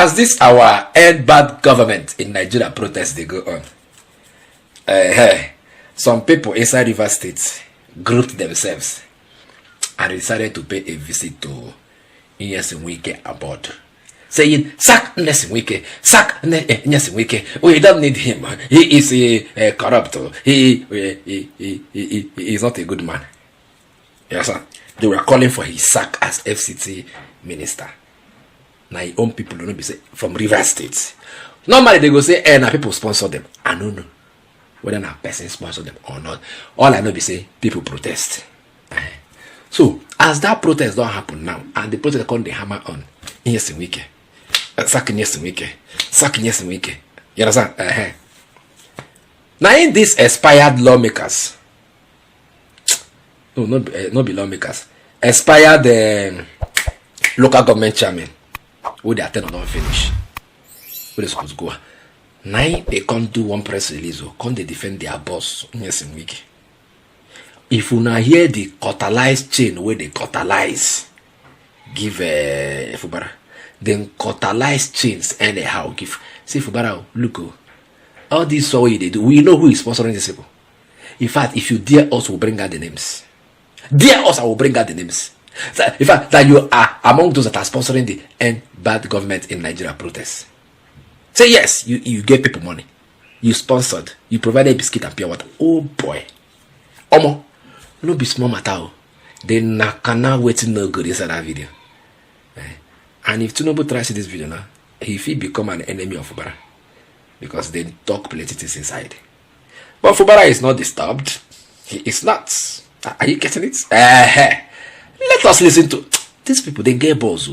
as this our end bad government in Nigeria protests they go on, some people inside River State grouped themselves and decided to pay a visit to Wike aboard, saying, sack Wike, sack Wike. We don't need him. He is a corrupt. He is not a good man. Yes, sir. They were calling for his sack as FCT minister. Now, your own people don't be say from River State. Normally, they go say, now people sponsor them. I don't know whether a person sponsor them or not. All I know be say people protest. So, as that protest don't happen now, and the protest come the hammer on Wike, sack Wike, sack Wike. You understand? Now, in these expired lawmakers, no, not be lawmakers, expired local government chairman, who they attend or don't finish, who they supposed to go. Now they can't do one press release or can't they defend their boss Wike. If you now hear the cauterized chain where they cauterize, give Fubara, then cauterized chains anyhow give. See Fubara, look, all this way they do. We know who is sponsoring these people. In fact, if you dare us, we'll bring out the names. Dare us, I will bring out the names. So, in fact, that you are among those that are sponsoring the end bad government in Nigeria protests. Say yes, you gave people money, you sponsored, you provided biscuit and pure water. Oh boy, Omo. No be small matter. They cannot wait no good inside that video. And if Tinubu tries this video now, he will become an enemy of Fubara. Because they talk politics inside. But Fubara is not disturbed. He is not. Are you getting it? Let us listen to these people. They get balls.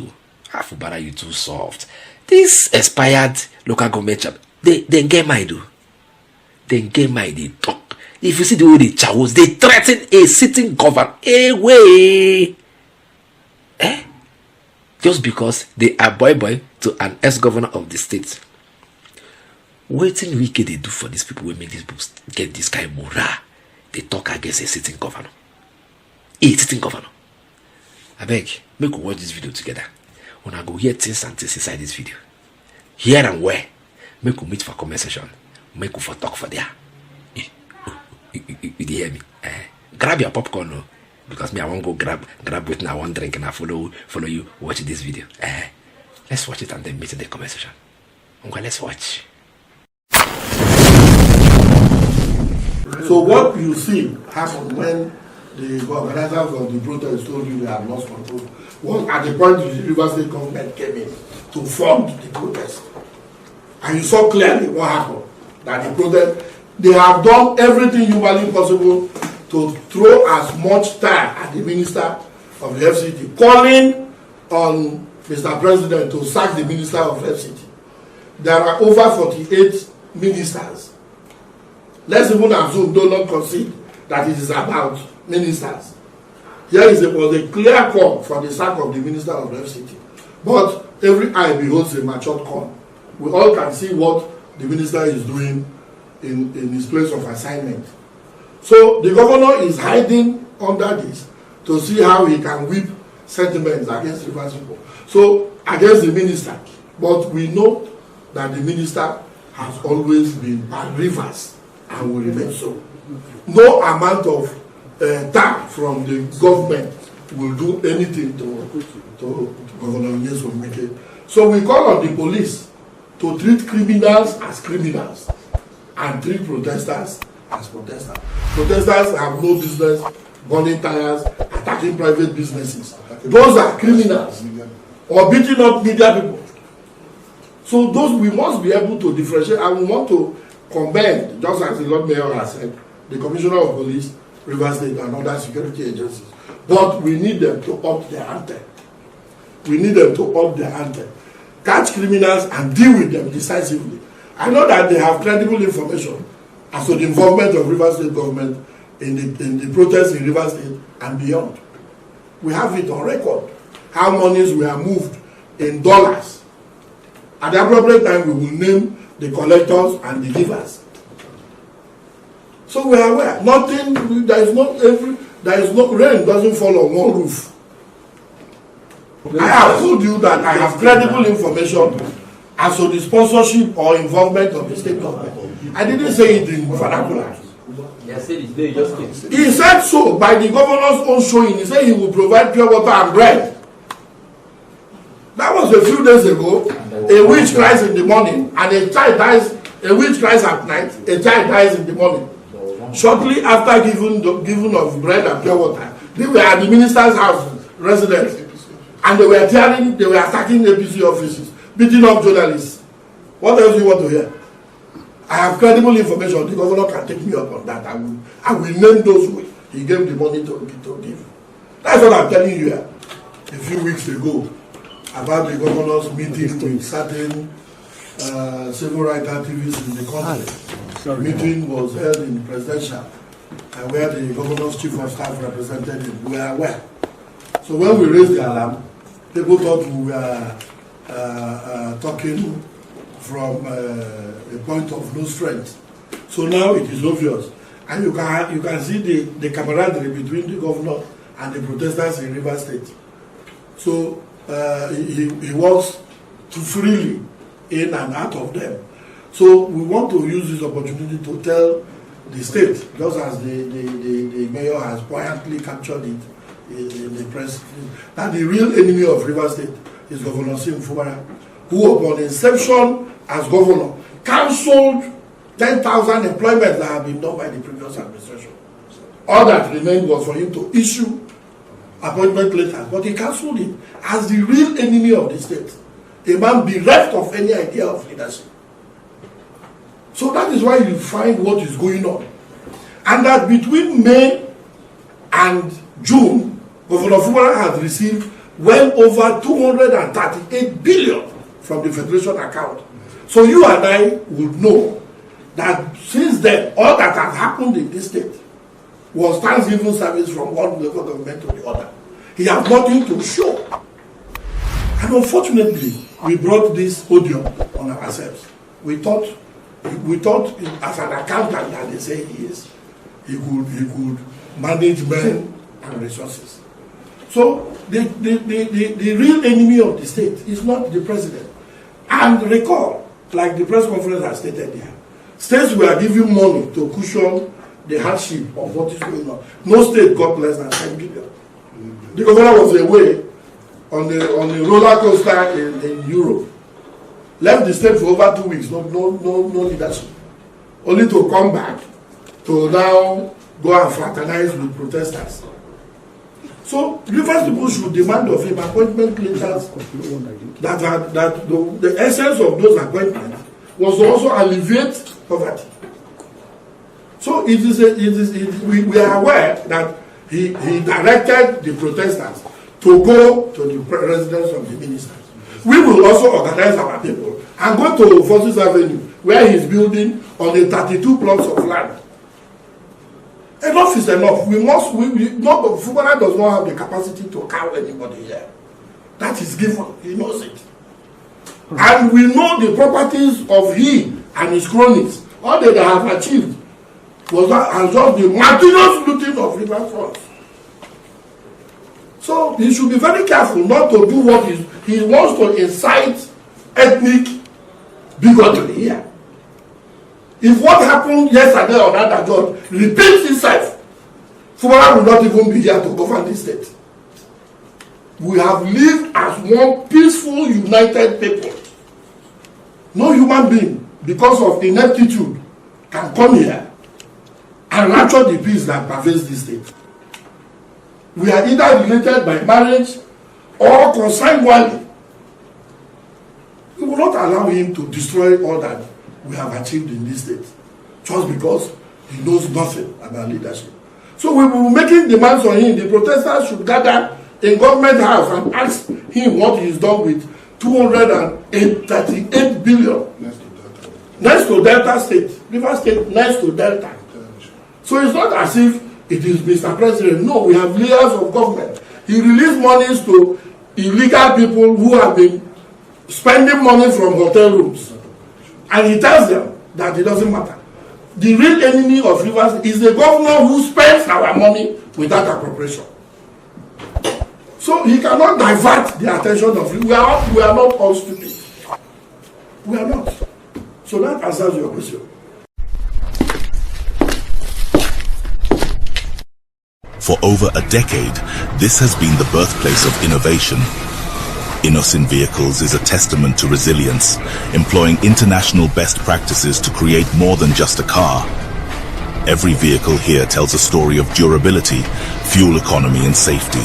Fubara, you too soft. This expired local government chap, they get my do. They get my they talk. If you see the way they chows, they threaten a sitting governor away. Just because they are boy to an ex-governor of the state. Waiting Wike they do for these people will make these people get this kind of morale. They talk against a sitting governor. A sitting governor. I beg, make we watch this video together. When I go hear things and things inside this video. Here and where, make we meet for comment session. Make we for talk for there. You hear me? Grab your popcorn, no? Because me, I won't go grab it now. I want drink and I follow you. Watch this video. Let's watch it and then meet in the comment section. Okay, let's watch. So what you see happened when the organizers of the protest told you they have lost control was at the point the River State government came in to fund the protest. And you saw clearly what happened. That the protest, they have done everything humanly possible to throw as much time at the minister of the FCT, calling on Mr. President to sack the minister of FCT. There are over 48 ministers. Let's even assume, do not concede that it is about ministers. Here was a clear call for the sack of the minister of the FCT. But every eye beholds a matured corn. We all can see what the minister is doing in his place of assignment. So the governor is hiding under this to see how he can whip sentiments against River people. So against the minister. But we know that the minister has always been by Rivers and will remain so. No amount of tax from the government will do anything to Governor Wike. So we call on the police to treat criminals as criminals and treat protesters as protesters. Protesters have no business burning tires, attacking private businesses. Those are criminals or beating up media people. So those we must be able to differentiate, and we want to commend, just as the Lord Mayor has said, the Commissioner of Police, River State and other security agencies. But we need them to up their ante. We need them to up their ante. Catch criminals and deal with them decisively. I know that they have credible information as to the involvement of River State government in the protests in River State and beyond. We have it on record. How monies were moved in dollars. At the appropriate time, we will name the collectors and the givers. So we are aware. Nothing. There is no rain doesn't fall on one roof. I have told you that I have credible information as to the sponsorship or involvement of the state government. I didn't say it in vernacular. He said so by the governor's own showing. He said he will provide pure water and bread. That was a few days ago. A witch cries in the morning and a child dies. A witch cries at night. A child dies in the morning. Shortly after giving of bread and pure water, they were at the minister's house, residence, and they were attacking APC offices, beating up journalists. What else do you want to hear? I have credible information. The governor can take me up on that. I will name those who he gave the money to give. That's what I'm telling you here. A few weeks ago, about the governor's meeting with certain civil rights activists in the country. The meeting was held in presidential, where the governor's chief of staff represented him. We are aware. So when we raised the alarm, people thought we were talking from a point of no strength. So now it is obvious. And you can see the camaraderie between the governor and the protesters in Rivers State. So he works freely in and out of them. So we want to use this opportunity to tell the state, just as the mayor has quietly captured it in the press, that the real enemy of Rivers State is Governor Fubara, who upon inception as governor cancelled 10,000 employments that have been done by the previous administration. All that remained was for him to issue appointment letters, but he cancelled it as the real enemy of the state, a man bereft of any idea of leadership. So that is why you find what is going on. And that between May and June, Governor Fubara has received well over 238 billion from the Federation account. So you and I would know that since then, all that has happened in this state was Thanksgiving service from one local government to the other. He has nothing to show. And unfortunately, we brought this odium on ourselves. We thought as an accountant that they say he is, he could manage men and resources. So the real enemy of the state is not the president. And recall, like the press conference has stated here, states were giving money to cushion the hardship of what is going on. No state got less than 10 billion. The governor was away on the roller coaster in Europe. Left the state for over 2 weeks, no leadership. Only to come back to now go and fraternize with protesters. So Rivers people should demand of him appointment letters that the essence of those appointments was to also alleviate poverty. So we are aware that he directed the protesters to go to the residence of the ministers. We will also organize our people and go to Forces Avenue, where he's building on the 32 plots of land. Enough is enough. Fubara does not have the capacity to cow anybody here. That is given. He knows it. And we know the properties of he and his cronies. All that they have achieved has just the material looting of riverfronts. So he should be very careful not to do what he wants to incite ethnic bigotry here. If what happened yesterday on that judge repeats itself, Fubara will not even be here to govern this state. We have lived as one peaceful, united people. No human being, because of ineptitude, can come here and rapture the peace that pervades this state. We are either related by marriage or consanguinely. We will not allow him to destroy all that we have achieved in this state just because he knows nothing about leadership. So we will be making demands on him. The protesters should gather in government house and ask him what he's done with 238 billion next to Delta State. River State next to Delta. So it's not as if it is Mr. President. No, we have layers of government. He released monies to illegal people who have been spending money from hotel rooms. And he tells them that it doesn't matter. The real enemy of Rivers is the governor who spends our money without appropriation. So he cannot divert the attention of we are not all stupid. We are not. So that answers your question. For over a decade, this has been the birthplace of innovation. Innocent Vehicles is a testament to resilience, employing international best practices to create more than just a car. Every vehicle here tells a story of durability, fuel economy and safety.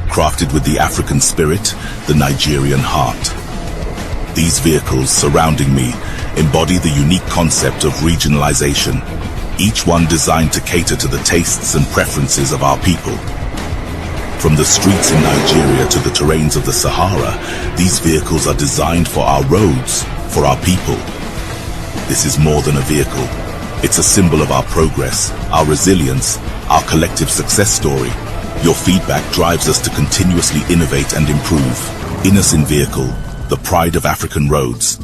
Crafted with the African spirit, the Nigerian heart. These vehicles surrounding me embody the unique concept of regionalization, each one designed to cater to the tastes and preferences of our people. From the streets in Nigeria to the terrains of the Sahara, these vehicles are designed for our roads, for our people. This is more than a vehicle. It's a symbol of our progress, our resilience, our collective success story. Your feedback drives us to continuously innovate and improve. Innocent Vehicle, the pride of African roads.